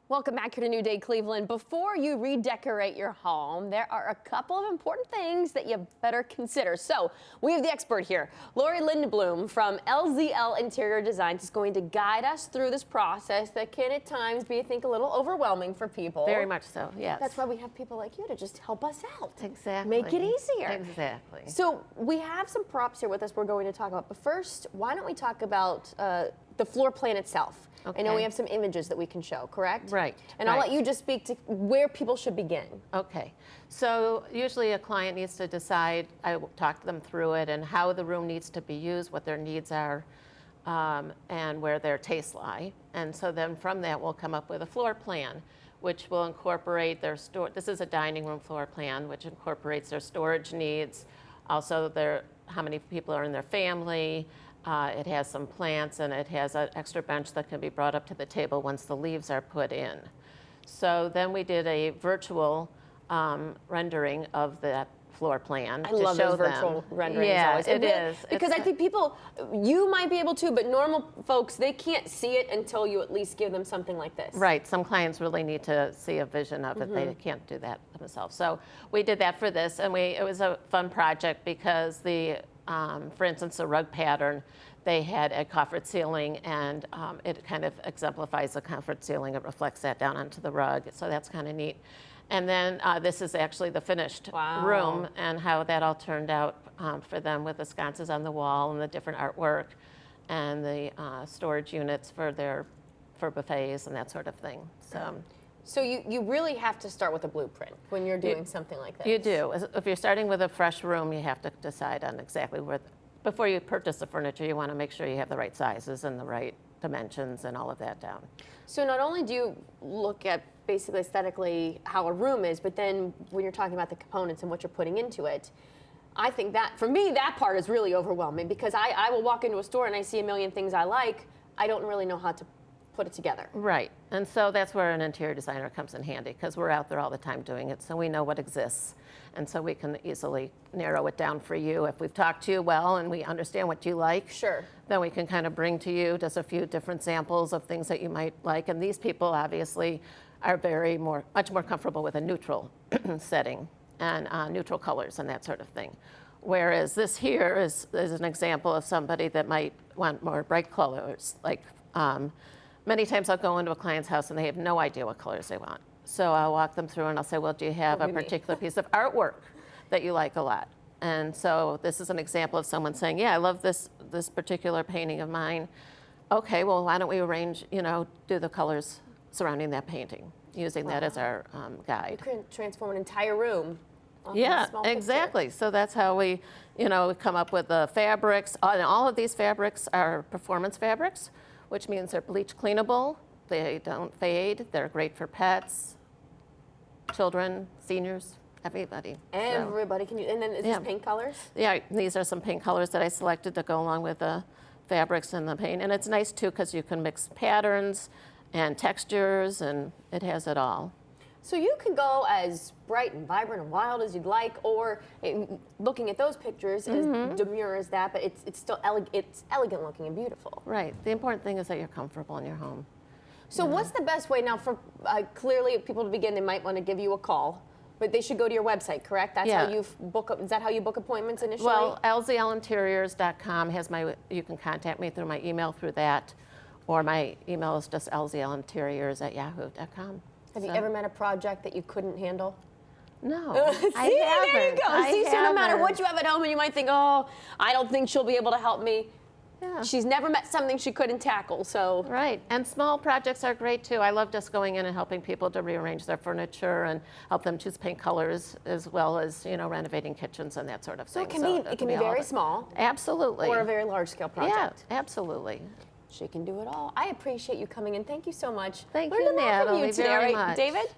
Welcome back here to New Day Cleveland. Before you redecorate your home, there are a couple of important things that you better consider. So we have the expert here. Lori Lindblom from LZL Interior Designs is going to guide us through this process that can at times be, I think, a little overwhelming for people. Very much so, yes. That's why we have people like you to just help us out. Exactly. Make it easier. Exactly. So we have some props here with us we're going to talk about. But first, why don't we talk about the floor plan itself? Okay. I know we have some images that we can show, correct? Right. And I'll let you just speak to where people should begin. Okay. So usually a client needs to decide, I will talk them through it and how the room needs to be used, what their needs are, and where their tastes lie. And so then from that we'll come up with a floor plan, which will incorporate their this is a dining room floor plan, which incorporates their storage needs, also how many people are in their family. It has some plants and it has an extra bench that can be brought up to the table once the leaves are put in. So then we did a virtual rendering of that floor plan I love those virtual renderings. Yeah, always. it is. Because I think people, you might be able to, but normal folks, they can't see it until you at least give them something like this. Right. Some clients really need to see a vision of it. They can't do that themselves. So we did that for this, and it was a fun project because for instance, the rug pattern, they had a coffered ceiling, and it kind of exemplifies the coffered ceiling. It reflects that down onto the rug, so that's kind of neat. And then this is actually the finished room and how that all turned out for them with the sconces on the wall and the different artwork and the storage units for buffets and that sort of thing. So you really have to start with a blueprint when you're doing something like this. You do. If you're starting with a fresh room, you have to decide on exactly before you purchase the furniture, you want to make sure you have the right sizes and the right dimensions and all of that down. So not only do you look at basically aesthetically how a room is, but then when you're talking about the components and what you're putting into it, I think that, for me, that part is really overwhelming because I will walk into a store and I see a million things I like. I don't really know how to put it together. Right, and so that's where an interior designer comes in handy because we're out there all the time doing it, so we know what exists. And so we can easily narrow it down for you. If we've talked to you well and we understand what you like, sure, then we can kind of bring to you just a few different samples of things that you might like. And these people obviously are much more comfortable with a neutral setting and neutral colors and that sort of thing. Whereas this here is an example of somebody that might want more bright colors. Like many times I'll go into a client's house and they have no idea what colors they want. So I'll walk them through and I'll say, well, do you have a particular piece of artwork that you like a lot? And so this is an example of someone saying, yeah, I love this particular painting of mine. Okay, well, why don't we arrange, do the colors surrounding that painting, using that as our guide. You can transform an entire room. Yeah, exactly. So that's how we, come up with the fabrics. And all of these fabrics are performance fabrics, which means they're bleach cleanable. They don't fade. They're great for pets, children, seniors, everybody. Everybody can use. And then is this paint colors? Yeah, these are some paint colors that I selected to go along with the fabrics and the paint. And it's nice too because you can mix patterns and textures, and it has it all. So you can go as bright and vibrant and wild as you'd like, or looking at those pictures, as demure as that, but it's still elegant looking and beautiful. Right. The important thing is that you're comfortable in your home. So what's the best way now for clearly people to begin? They might want to give you a call, but they should go to your website, correct? That's how you book. Is that how you book appointments initially? Well, LZLinteriors.com has you can contact me through my email through that, or my email is just LZLinteriors@yahoo.com. Have you ever met a project that you couldn't handle? No, See, I haven't. There you go. So no matter what you have at home and you might think, oh, I don't think she'll be able to help me. Yeah. She's never met something she couldn't tackle, so. Right, and small projects are great too. I love just going in and helping people to rearrange their furniture and help them choose paint colors, as well as, renovating kitchens and that sort of thing. So it can be very small. Absolutely. Or a very large scale project. Yeah, absolutely. She can do it all. I appreciate you coming in. Thank you so much. Thank you, Natalie, from you today, very much. David?